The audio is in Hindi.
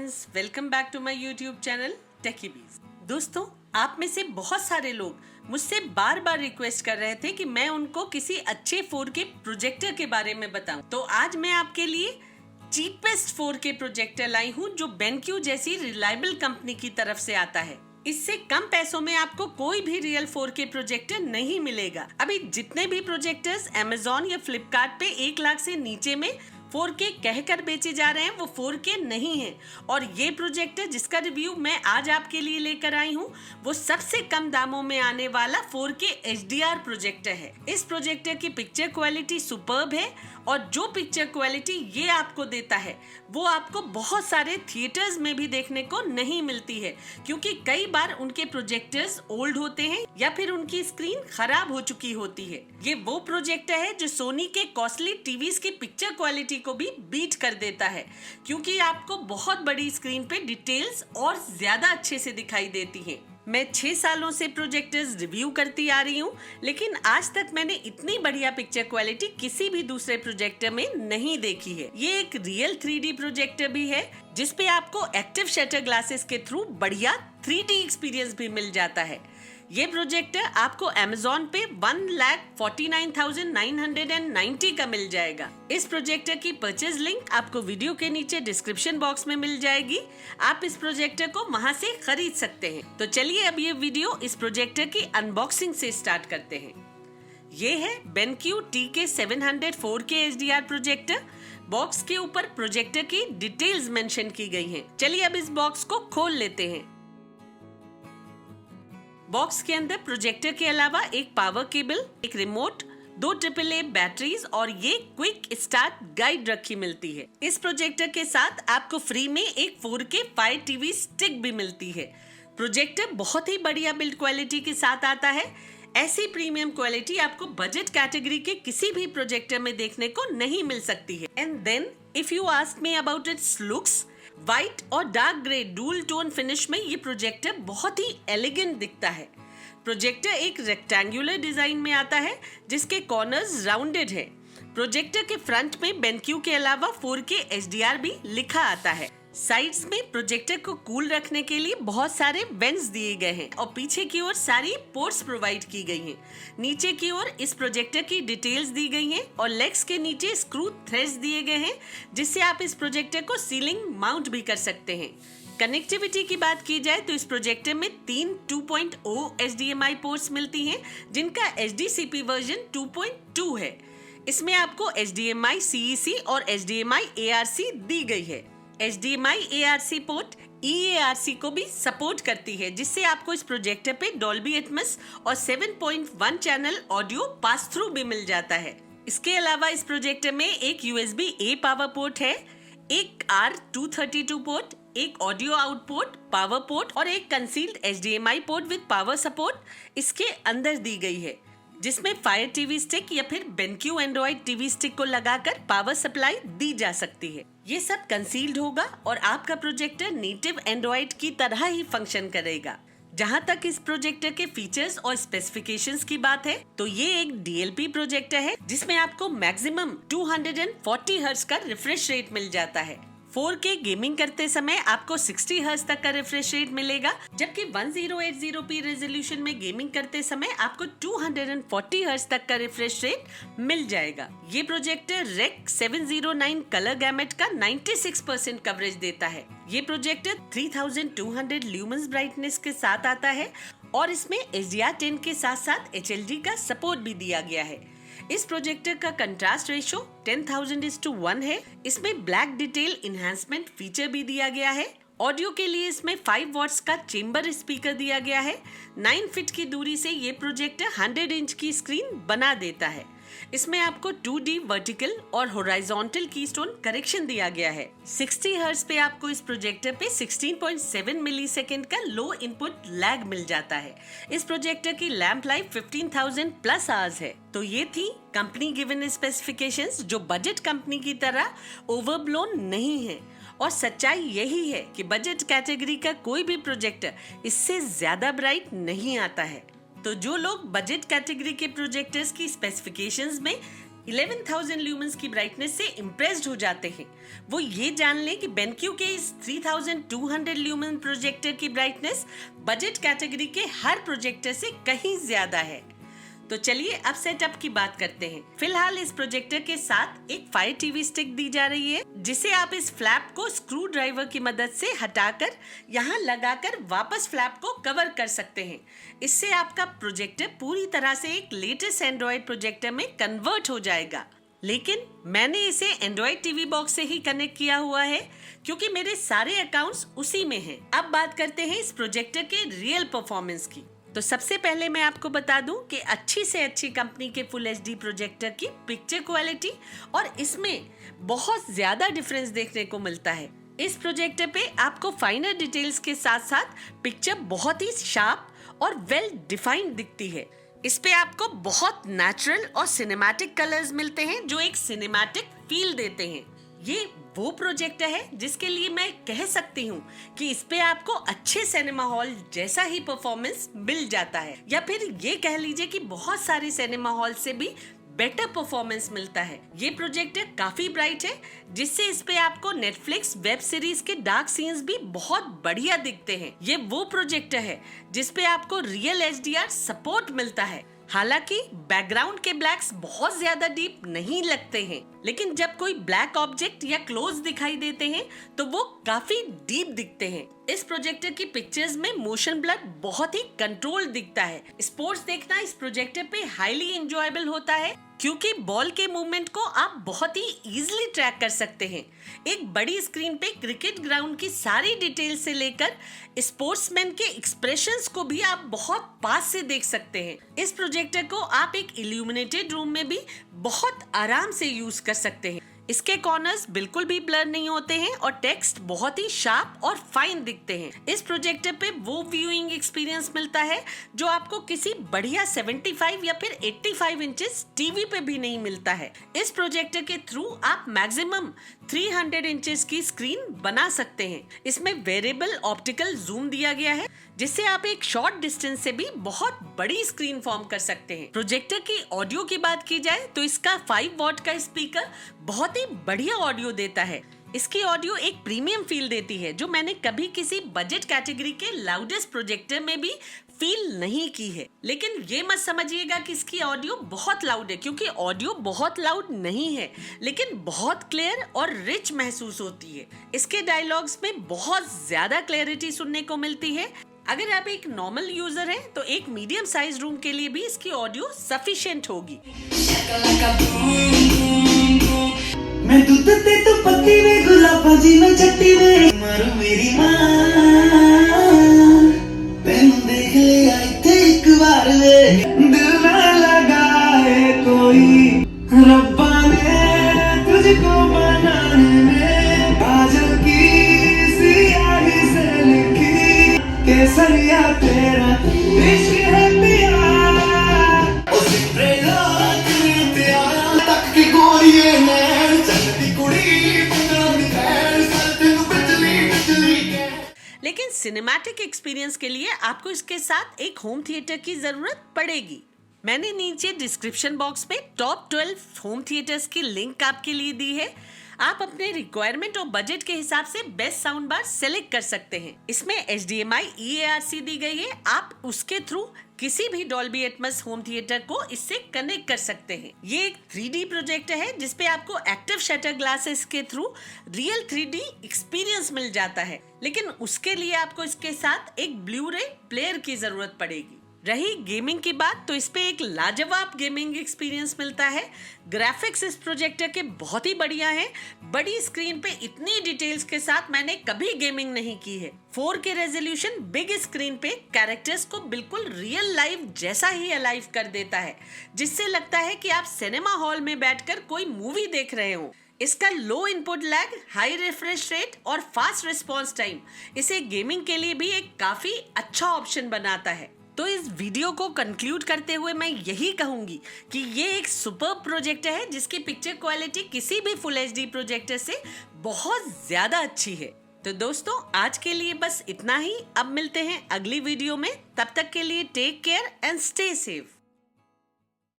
Friends, welcome back to my YouTube channel techy बीज। दोस्तों, आप में से बहुत सारे लोग मुझसे बार बार रिक्वेस्ट कर रहे थे कि मैं उनको किसी अच्छे 4K प्रोजेक्टर के बारे में बताऊं। तो आज मैं आपके लिए चीपेस्ट 4K प्रोजेक्टर लाई हूं जो बेनक्यू जैसी रिलायबल कंपनी की तरफ से आता है। इससे कम पैसों में आपको कोई भी रियल 4K प्रोजेक्टर नहीं मिलेगा। अभी जितने भी प्रोजेक्टर्स Amazon या फ्लिपकार्ट पे 1 लाख से नीचे में 4K कहकर बेचे जा रहे हैं वो 4K नहीं है। और ये प्रोजेक्टर जिसका रिव्यू मैं आज आपके लिए लेकर आई हूँ वो सबसे कम दामों में आने वाला 4K HDR प्रोजेक्टर है। इस प्रोजेक्टर की पिक्चर क्वालिटी सुपर्ब है और जो पिक्चर क्वालिटी ये आपको देता है वो आपको बहुत सारे थिएटर्स में भी देखने को नहीं मिलती है, क्योंकि कई बार उनके प्रोजेक्टर्स ओल्ड होते हैं या फिर उनकी स्क्रीन खराब हो चुकी होती है। ये वो प्रोजेक्टर है जो सोनी के कॉस्टली टीवीज की पिक्चर क्वालिटी को भी बीट कर देता है, क्योंकि आपको बहुत बड़ी स्क्रीन पे डिटेल्स और ज्यादा अच्छे से दिखाई देती हैं। मैं 6 सालों से प्रोजेक्टर्स रिव्यू करती आ रही हूँ, लेकिन आज तक मैंने इतनी बढ़िया पिक्चर क्वालिटी किसी भी दूसरे प्रोजेक्टर में नहीं देखी है। ये एक रियल 3D प्रोजेक्टर भी है जिसपे आपको एक्टिव शटर ग्लासेस के थ्रू बढ़िया 3D एक्सपीरियंस भी मिल जाता है। ये प्रोजेक्टर आपको Amazon पे 1,49,990 का मिल जाएगा। इस प्रोजेक्टर की परचेज लिंक आपको वीडियो के नीचे डिस्क्रिप्शन बॉक्स में मिल जाएगी। आप इस प्रोजेक्टर को वहां से खरीद सकते हैं। तो चलिए अब ये वीडियो इस प्रोजेक्टर की अनबॉक्सिंग से स्टार्ट करते हैं। ये है BenQ TK700 4K HDR projector. Box के ऊपर प्रोजेक्टर की डिटेल्स मेंशन की गई हैं। चलिए अब इस बॉक्स को खोल लेते हैं। बॉक्स के अंदर प्रोजेक्टर के अलावा एक पावर केबल, एक रिमोट, 2 AAA बैटरीज और ये क्विक स्टार्ट गाइड रखी मिलती है। इस प्रोजेक्टर के साथ आपको फ्री में एक 4K फायर टीवी स्टिक भी मिलती है। प्रोजेक्टर बहुत ही बढ़िया बिल्ड क्वालिटी के साथ आता है। ऐसी प्रीमियम क्वालिटी आपको बजट कैटेगरी के किसी भी प्रोजेक्टर में देखने को नहीं मिल सकती है। And then if you ask me about its looks, white और dark grey dual tone finish में ये प्रोजेक्टर बहुत ही एलिगेंट दिखता है। प्रोजेक्टर एक रेक्टेंगुलर डिजाइन में आता है जिसके कॉर्नर्स राउंडेड है। प्रोजेक्टर के फ्रंट में बेनक्यू के अलावा 4K HDR भी लिखा आता है। साइड्स में प्रोजेक्टर को कूल रखने के लिए बहुत सारे वेंट्स दिए गए हैं और पीछे की ओर सारी पोर्ट्स प्रोवाइड की गई हैं। नीचे की ओर इस प्रोजेक्टर की डिटेल्स दी गई हैं और लेग्स के नीचे स्क्रू थ्रेड्स दिए गए हैं जिससे आप इस प्रोजेक्टर को सीलिंग माउंट भी कर सकते हैं। कनेक्टिविटी की बात की जाए तो इस प्रोजेक्टर में 3 2.0 HDMI पोर्ट्स मिलती हैं जिनका HDCP वर्जन 2.2 है। इसमें आपको HDMI CEC और HDMI ARC दी गई है। HDMI ARC पोर्ट EARC को भी सपोर्ट करती है, जिससे आपको इस प्रोजेक्टर पे डॉल्बी एटमॉस और 7.1 चैनल ऑडियो पास थ्रू भी मिल जाता है। इसके अलावा इस प्रोजेक्टर में एक USB-A पावर पोर्ट है, एक R232 पोर्ट, एक ऑडियो आउटपुट पावर पोर्ट और एक concealed HDMI port with power support इसके अंदर दी गई है, जिसमें फायर टीवी स्टिक या फिर बेनक्यू एंड्रॉइड टीवी स्टिक को लगाकर पावर सप्लाई दी जा सकती है। ये सब कंसील्ड होगा और आपका प्रोजेक्टर नेटिव एंड्रॉइड की तरह ही फंक्शन करेगा। जहाँ तक इस प्रोजेक्टर के फीचर्स और स्पेसिफिकेशंस की बात है तो ये एक DLP प्रोजेक्टर है जिसमें आपको मैक्सिमम 240 हर्ट्ज का रिफ्रेश रेट मिल जाता है। 4K गेमिंग करते समय आपको 60 हर्ट्ज तक का रिफ्रेश रेट मिलेगा, जबकि 1080p रेजोल्यूशन में गेमिंग करते समय आपको 240 हर्ट्ज तक का रिफ्रेश रेट मिल जाएगा। ये प्रोजेक्टर रेक 709 कलर गैमेट का 96% कवरेज देता है। ये प्रोजेक्टर 3200 ल्यूमेंस ब्राइटनेस के साथ आता है और इसमें HDR10 के साथ साथ HLG का सपोर्ट भी दिया गया है। इस प्रोजेक्टर का कंट्रास्ट रेशो 10,000:1 है। इसमें ब्लैक डिटेल इन्हांसमेंट फीचर भी दिया गया है। ऑडियो के लिए इसमें 5 वॉट्स का चेम्बर स्पीकर दिया गया है। 9 फीट की दूरी से ये प्रोजेक्टर 100 इंच की स्क्रीन बना देता है। इसमें आपको 2D वर्टिकल और हॉरिजॉन्टल कीस्टोन करेक्शन दिया गया है। 60 हर्ट्ज पे आपको इस प्रोजेक्टर पे 16.7 मिलीसेकंड का लो इनपुट लैग मिल जाता है। इस प्रोजेक्टर की लैंप लाइफ 15,000 प्लस आवर्स है। तो ये थी कंपनी गिवन स्पेसिफिकेशंस जो बजट कंपनी की तरह ओवरब्लोन नहीं है। और सच्चाई यही है कि बजट कैटेगरी का कोई भी प्रोजेक्टर इससे ज्यादा ब्राइट नहीं आता है। तो जो लोग बजट कैटेगरी के प्रोजेक्टर्स की स्पेसिफिकेशंस में 11,000 ल्यूमेंस की ब्राइटनेस से इम्प्रेस्ड हो जाते हैं। वो ये जान लें कि बेनक्यू के इस 3200 ल्यूमेन प्रोजेक्टर की ब्राइटनेस बजट कैटेगरी के हर प्रोजेक्टर से कहीं ज्यादा है। तो चलिए अब सेटअप की बात करते हैं। फिलहाल इस प्रोजेक्टर के साथ एक फायर टीवी स्टिक दी जा रही है, जिसे आप इस फ्लैप को स्क्रू ड्राइवर की मदद से हटाकर यहाँ लगाकर वापस फ्लैप को कवर कर सकते हैं। इससे आपका प्रोजेक्टर पूरी तरह से एक लेटेस्ट एंड्रॉइड प्रोजेक्टर में कन्वर्ट हो जाएगा। लेकिन मैंने इसे एंड्रॉइड टीवी बॉक्स से ही कनेक्ट किया हुआ है, क्योंकि मेरे सारे अकाउंट्स उसी में हैं। अब बात करते हैं इस प्रोजेक्टर के रियल परफॉर्मेंस की। तो सबसे पहले मैं आपको बता दूं कि अच्छी से अच्छी कंपनी के फुल एचडी प्रोजेक्टर की पिक्चर क्वालिटी और इसमें बहुत ज्यादा डिफरेंस देखने को मिलता है। इस प्रोजेक्टर पे आपको फाइनर डिटेल्स के साथ साथ पिक्चर बहुत ही शार्प और वेल डिफाइंड दिखती है। इस पे आपको बहुत नेचुरल और सिनेमैटिक कलर्स मिलते हैं, जो एक सिनेमैटिक फील देते हैं। ये वो प्रोजेक्टर है जिसके लिए मैं कह सकती हूँ कि इस पे आपको अच्छे सिनेमा हॉल जैसा ही परफॉर्मेंस मिल जाता है, या फिर ये कह लीजिए कि बहुत सारे सिनेमा हॉल से भी बेटर परफॉर्मेंस मिलता है। ये प्रोजेक्टर काफी ब्राइट है, जिससे इस पे आपको नेटफ्लिक्स वेब सीरीज के डार्क सीन्स भी बहुत बढ़िया दिखते हैं। ये वो प्रोजेक्टर है जिस पे आपको रियल HDR सपोर्ट मिलता है। हालांकि बैकग्राउंड के ब्लैक्स बहुत ज्यादा डीप नहीं लगते हैं, लेकिन जब कोई ब्लैक ऑब्जेक्ट या क्लोज दिखाई देते हैं तो वो काफी डीप दिखते हैं। इस प्रोजेक्टर की पिक्चर्स में मोशन ब्लर बहुत ही कंट्रोल दिखता है। स्पोर्ट्स देखना इस प्रोजेक्टर पे हाईली एंजॉयबल होता है, क्योंकि बॉल के मूवमेंट को आप बहुत ही इजीली ट्रैक कर सकते हैं। एक बड़ी स्क्रीन पे क्रिकेट ग्राउंड की सारी डिटेल से लेकर स्पोर्ट्समैन के एक्सप्रेशंस को भी आप बहुत पास से देख सकते हैं। इस प्रोजेक्टर को आप एक इल्यूमिनेटेड रूम में भी बहुत आराम से यूज कर सकते हैं। इसके कॉर्नर्स बिल्कुल भी ब्लर नहीं होते हैं और टेक्स्ट बहुत ही शार्प और फाइन दिखते हैं। इस प्रोजेक्टर पे वो व्यूइंग एक्सपीरियंस मिलता है जो आपको किसी बढ़िया 75 या फिर 85 इंचेस टीवी पे भी नहीं मिलता है। इस प्रोजेक्टर के थ्रू आप मैक्सिमम 300 इंचेस की स्क्रीन बना सकते हैं। इसमें वेरिएबल ऑप्टिकल जूम दिया गया है, जिससे आप एक शॉर्ट डिस्टेंस से भी बहुत बड़ी स्क्रीन फॉर्म कर सकते हैं। प्रोजेक्टर की ऑडियो की बात की जाए तो इसका 5 वॉट का स्पीकर बहुत ही बढ़िया ऑडियो देता है। इसकी ऑडियो एक प्रीमियम फील देती है, जो मैंने कभी किसी बजट कैटेगरी के लाउडेस्ट प्रोजेक्टर में भी फील नहीं की है। लेकिन ये मत समझिएगा कि इसकी ऑडियो बहुत लाउड है, क्योंकि ऑडियो बहुत लाउड नहीं है, लेकिन बहुत क्लियर और रिच महसूस होती है। इसके डायलॉग्स में बहुत ज्यादा क्लैरिटी सुनने को मिलती है। अगर आप एक नॉर्मल यूजर हैं तो एक मीडियम साइज रूम के लिए भी इसकी ऑडियो सफिशिएंट होगी। मैं दूध ते तो पत्ती में गुलाबा जी में चट्टी में मारू मेरी माँ तेन देख लिया इत्थे एक बार वे दिल ना लगा है कोई रब्बा ने तुझको बनाने में काजल की सियाही से लिखी केसरिया तेरा इश्क है पिया ओ सिमरेला तेरा तक की गोरिये ने लेकिन सिनेमैटिक एक्सपीरियंस के लिए आपको इसके साथ एक होम थिएटर की जरूरत पड़ेगी। मैंने नीचे डिस्क्रिप्शन बॉक्स में टॉप 12 होम थिएटर्स की लिंक आपके लिए दी है। आप अपने रिक्वायरमेंट और बजट के हिसाब से बेस्ट साउंड बार सेलेक्ट कर सकते हैं। इसमें HDMI EARC दी गई है। आप उसके थ्रू किसी भी डॉल्बी एटमॉस होम थिएटर को इससे कनेक्ट कर सकते हैं। ये एक 3D प्रोजेक्टर है, जिसपे आपको एक्टिव शटर ग्लासेस के थ्रू रियल 3D एक्सपीरियंस मिल जाता है। लेकिन उसके लिए आपको इसके साथ एक ब्लू-रे प्लेयर की जरूरत पड़ेगी। रही गेमिंग की बात, तो इस पे एक लाजवाब गेमिंग एक्सपीरियंस मिलता है। ग्राफिक्स इस प्रोजेक्टर के बहुत ही बढ़िया हैं। बड़ी स्क्रीन पे इतनी डिटेल्स के साथ मैंने कभी गेमिंग नहीं की है। 4K रेजोल्यूशन बिग स्क्रीन पे कैरेक्टर्स को बिल्कुल रियल लाइफ जैसा ही अलाइव कर देता है, जिससे लगता है कि आप सिनेमा हॉल में बैठकर कोई मूवी देख रहे हो। इसका low input lag, high refresh rate और फास्ट रिस्पॉन्स टाइम इसे गेमिंग के लिए भी एक काफी अच्छा ऑप्शन बनाता है। तो इस वीडियो को कंक्लूड करते हुए मैं यही कहूंगी कि ये एक सुपर प्रोजेक्टर है, जिसकी पिक्चर क्वालिटी किसी भी फुल HD प्रोजेक्टर से बहुत ज्यादा अच्छी है। तो दोस्तों, आज के लिए बस इतना ही। अब मिलते हैं अगली वीडियो में। तब तक के लिए take care and stay safe.